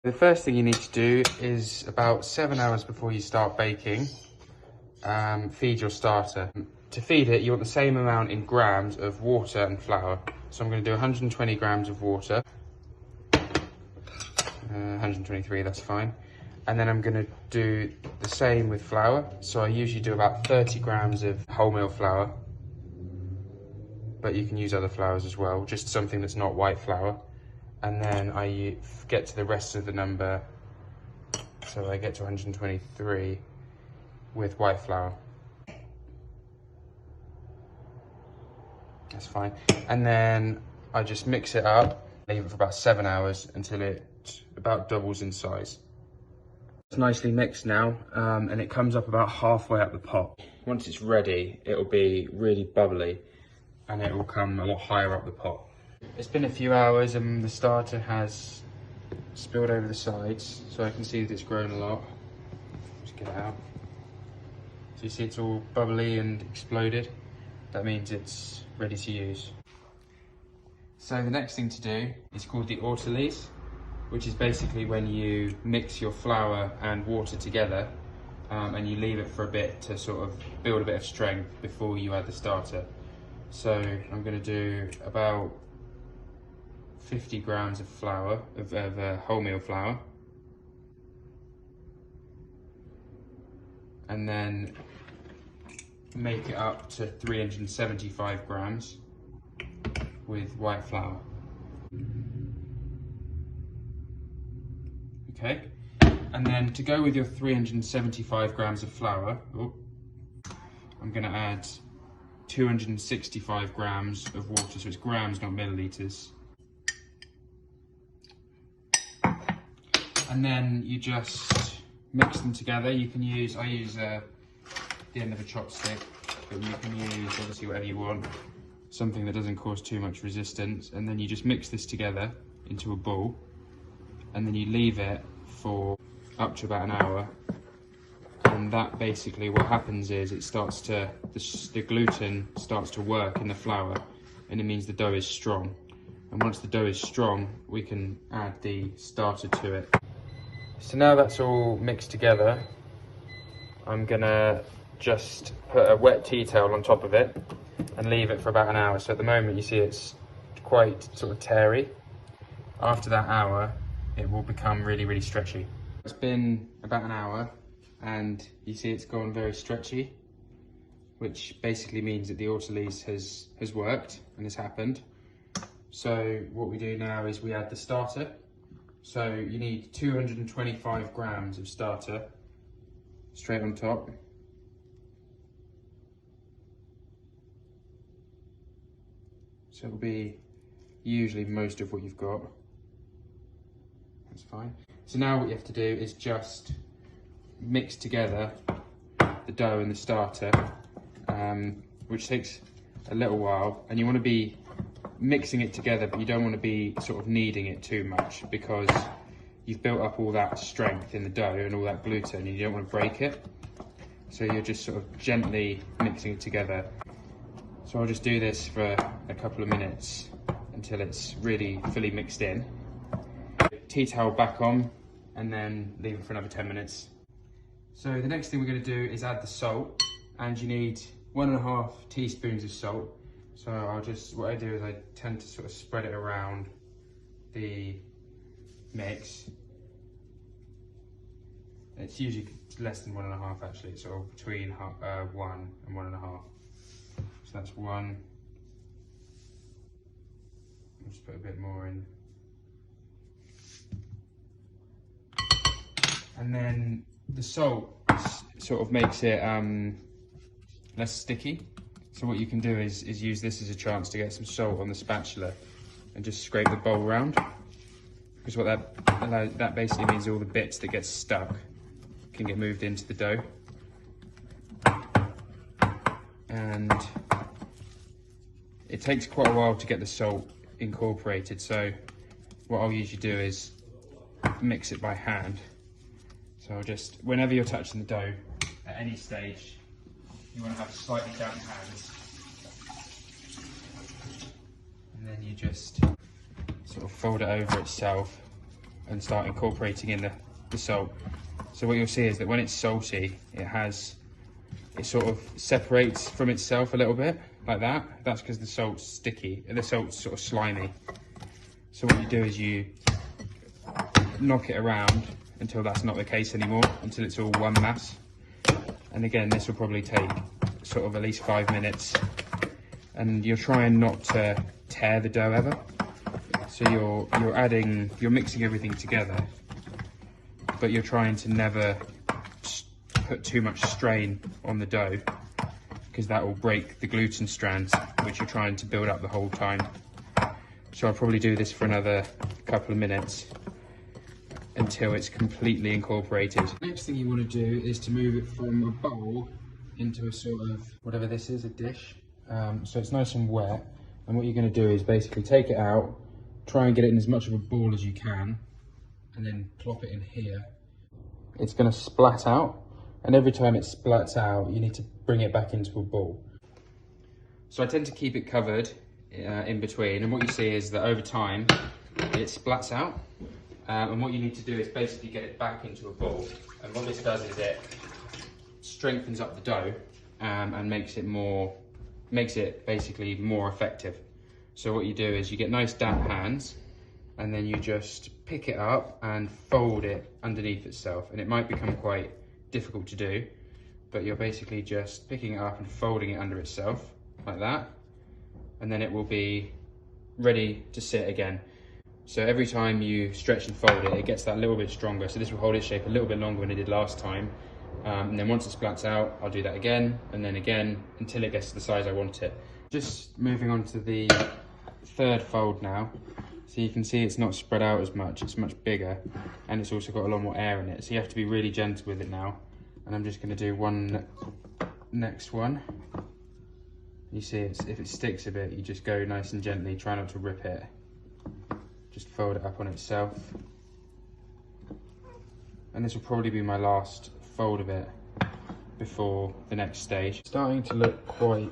The first thing you need to do is about 7 hours before you start baking, feed your starter. To feed it, you want the same amount in grams of water and flour. So I'm going to do 120 grams of water, 123, that's fine. And then I'm going to do the same with flour. So I usually do about 30 grams of wholemeal flour, but you can use other flours as well, just something that's not white flour. And then I get to the rest of the number, so I get to 123 with white flour. That's fine. And then I just mix it up, leave it for about 7 hours until it about doubles in size. It's nicely mixed now, and it comes up about halfway up the pot. Once it's ready, it'll be really bubbly and it will come a lot higher up the pot. It's been a few hours and the starter has spilled over the sides, so I can see that it's grown a lot. Just get it out. So you see it's all bubbly and exploded. That means it's ready to use. So the next thing to do is called the ortolese, which is basically when you mix your flour and water together and you leave it for a bit to sort of build a bit of strength before you add the starter. So I'm going to do about 50 grams of flour, of wholemeal flour, and then make it up to 375 grams with white flour. Okay, and then to go with your 375 grams of flour, I'm going to add 265 grams of water, so it's grams, not milliliters. And then you just mix them together. You can use, I use the end of a chopstick, but you can use obviously whatever you want, something that doesn't cause too much resistance. And then you just mix this together into a ball, and then you leave it for up to about an hour. And that basically what happens is it starts to, the gluten starts to work in the flour, and it means the dough is strong. And once the dough is strong, we can add the starter to it. So now that's all mixed together, I'm gonna just put a wet tea towel on top of it and leave it for about an hour. So at the moment you see it's quite sort of terry. After that hour, it will become really, really stretchy. It's been about an hour and you see it's gone very stretchy, which basically means that the ortolese has worked and has happened. So what we do now is we add the starter. So you need 225 grams of starter straight on top. So it'll be usually most of what you've got. That's fine. So now what you have to do is just mix together the dough and the starter, which takes a little while, and you want to be mixing it together, but you don't want to be sort of kneading it too much, because you've built up all that strength in the dough and all that gluten, and you don't want to break it. So you're just sort of gently mixing it together. So I'll just do this for a couple of minutes until it's really fully mixed in. Tea towel back on, and then leave it for another 10 minutes. So the next thing we're going to do is add the salt, and you need 1.5 teaspoons of salt. So what I do is I tend to sort of spread it around the mix. It's usually less than 1.5 actually, it's sort of between 1 and 1.5. So that's 1. I'll just put a bit more in. And then the salt sort of makes it less sticky. So what you can do is use this as a chance to get some salt on the spatula and just scrape the bowl round. Because what that basically means, all the bits that get stuck can get moved into the dough. And it takes quite a while to get the salt incorporated. So what I'll usually do is mix it by hand. So I'll just, whenever you're touching the dough, at any stage, you want to have slightly damp hands. And then you just sort of fold it over itself and start incorporating in the salt. So what you'll see is that when it's salty, it sort of separates from itself a little bit, like that. That's because the salt's sticky, and the salt's sort of slimy. So what you do is you knock it around until that's not the case anymore, until it's all one mass. And again, this will probably take sort of at least 5 minutes. And you're trying not to tear the dough ever. So you're mixing everything together, but you're trying to never put too much strain on the dough, because that will break the gluten strands, which you're trying to build up the whole time. So I'll probably do this for another couple of minutes until it's completely incorporated. Next thing you want to do is to move it from a bowl into a sort of, whatever this is, a dish. So it's nice and wet. And what you're going to do is basically take it out, try and get it in as much of a ball as you can, and then plop it in here. It's going to splat out, and every time it splats out, you need to bring it back into a ball. So I tend to keep it covered in between, and what you see is that over time, it splats out. And what you need to do is basically get it back into a ball. And what this does is it strengthens up the dough and makes it basically more effective. So what you do is you get nice damp hands, and then you just pick it up and fold it underneath itself. And it might become quite difficult to do, but you're basically just picking it up and folding it under itself like that. And then it will be ready to sit again. So every time you stretch and fold it, it gets that little bit stronger. So this will hold its shape a little bit longer than it did last time. And then once it splats out, I'll do that again, and then again, until it gets to the size I want it. Just moving on to the third fold now. So you can see it's not spread out as much, it's much bigger, and it's also got a lot more air in it. So you have to be really gentle with it now. And I'm just gonna do one next one. You see, if it sticks a bit, you just go nice and gently, try not to rip it. Just fold it up on itself. And this will probably be my last fold of it before the next stage. It's starting to look quite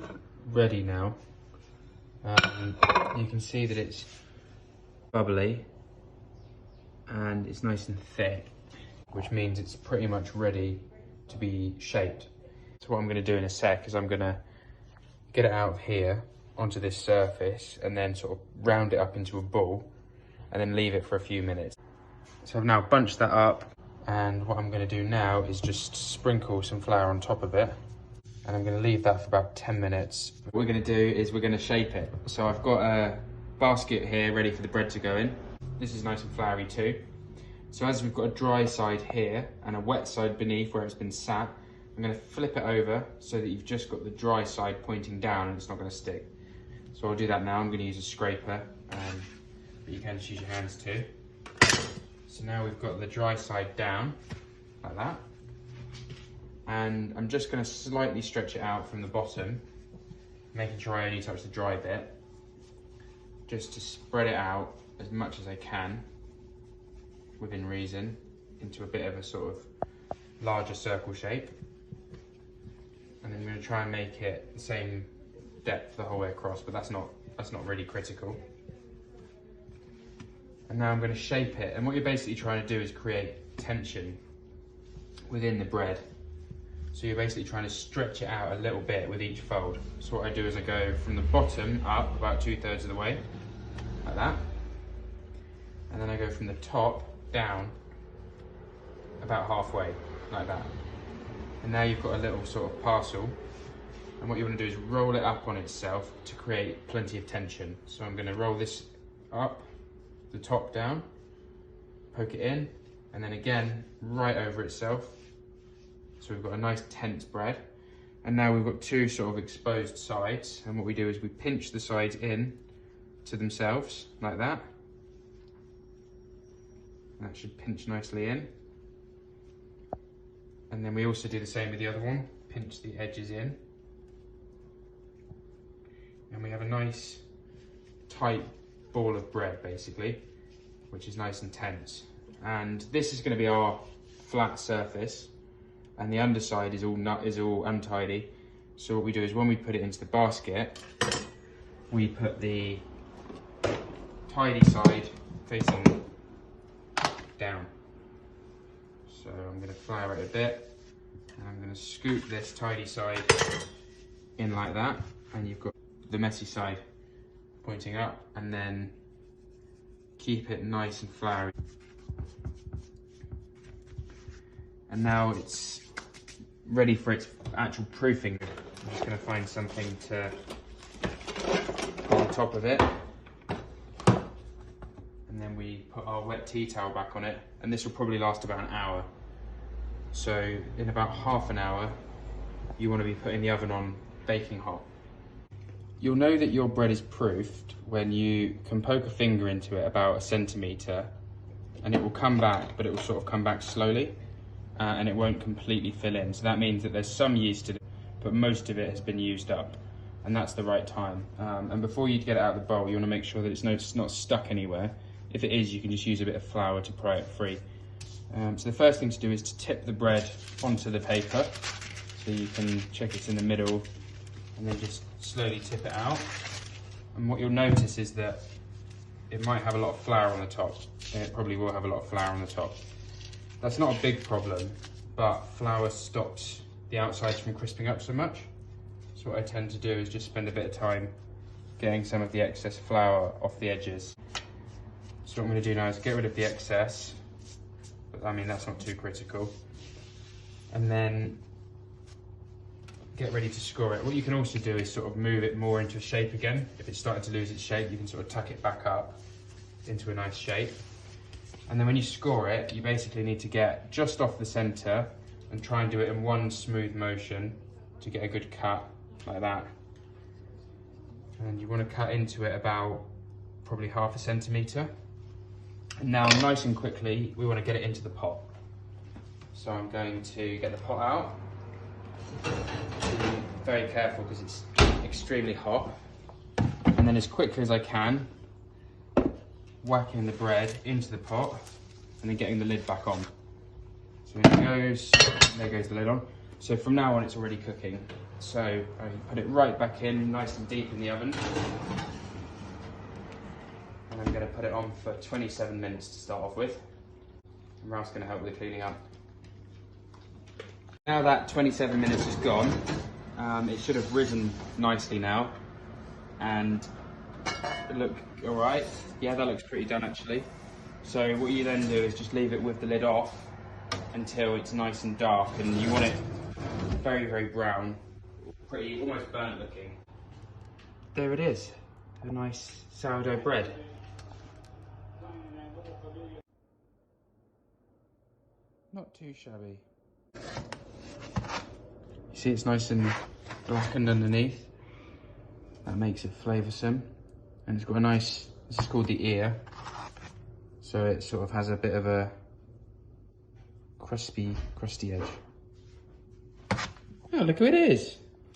ready now. You can see that it's bubbly and it's nice and thick, which means it's pretty much ready to be shaped. So what I'm going to do in a sec is I'm going to get it out of here onto this surface and then sort of round it up into a ball and then leave it for a few minutes. So I've now bunched that up, and what I'm going to do now is just sprinkle some flour on top of it, and I'm going to leave that for about 10 minutes. What we're going to do is we're going to shape it. So I've got a basket here ready for the bread to go in. This is nice and floury too. So as we've got a dry side here and a wet side beneath where it's been sat, I'm going to flip it over so that you've just got the dry side pointing down and it's not going to stick. So I'll do that now. I'm going to use a scraper, but you can just use your hands too. So now we've got the dry side down, like that. And I'm just going to slightly stretch it out from the bottom, making sure I only touch the dry bit, just to spread it out as much as I can, within reason, into a bit of a sort of larger circle shape. And then I'm going to try and make it the same depth the whole way across, but that's not really critical. And now I'm going to shape it, and what you're basically trying to do is create tension within the bread. So you're basically trying to stretch it out a little bit with each fold. So what I do is I go from the bottom up about 2/3 of the way, like that. And then I go from the top down about halfway, like that. And now you've got a little sort of parcel. And what you want to do is roll it up on itself to create plenty of tension. So I'm going to roll this up, the top down, poke it in, and then again right over itself. So we've got a nice tense bread, and now we've got two sort of exposed sides, and what we do is we pinch the sides in to themselves like that. That should pinch nicely in, and then we also do the same with the other one, pinch the edges in, and we have a nice tight ball of bread basically, which is nice and tense. And this is going to be our flat surface, and the underside is all untidy. So what we do is when we put it into the basket, we put the tidy side facing down. So I'm going to flour it a bit, and I'm going to scoop this tidy side in like that, and you've got the messy side pointing up, and then keep it nice and floury. And now it's ready for its actual proofing. I'm just going to find something to put on top of it. And then we put our wet tea towel back on it, and this will probably last about an hour. So in about half an hour, you want to be putting the oven on baking hot. You'll know that your bread is proofed when you can poke a finger into it about 1 centimetre, and it will come back, but it will sort of come back slowly, and it won't completely fill in. So that means that there's some yeast in it, but most of it has been used up, and that's the right time. And before you get it out of the bowl, you want to make sure that it's not stuck anywhere. If it is, you can just use a bit of flour to pry it free. So the first thing to do is to tip the bread onto the paper, so you can check it's in the middle, and then just slowly tip it out. And what you'll notice is that it might have a lot of flour on the top, and it probably will have a lot of flour on the top. That's not a big problem, but flour stops the outsides from crisping up so much. So what I tend to do is just spend a bit of time getting some of the excess flour off the edges. So what I'm going to do now is get rid of the excess, but I mean that's not too critical. And then get ready to score it. What you can also do is sort of move it more into shape again. If it's starting to lose its shape, you can sort of tuck it back up into a nice shape. And then when you score it, you basically need to get just off the center and try and do it in one smooth motion to get a good cut like that. And you want to cut into it about probably 1/2 centimetre. And now nice and quickly, we want to get it into the pot. So I'm going to get the pot out. Be very careful because it's extremely hot. And then as quickly as I can, whacking the bread into the pot and then getting the lid back on. So it goes, there goes the lid on. So from now on it's already cooking. So I put it right back in, nice and deep in the oven. And I'm going to put it on for 27 minutes to start off with. And Ralph's going to help with the cleaning up. Now that 27 minutes is gone, it should have risen nicely now. And it looks alright. Yeah, that looks pretty done actually. So what you then do is just leave it with the lid off until it's nice and dark, and you want it very, very brown, pretty almost burnt looking. There it is, a nice sourdough bread. Not too shabby. You see it's nice and blackened underneath. That makes it flavoursome. And it's got a nice, this is called the ear. So it sort of has a bit of a crusty edge. Oh, look who it is.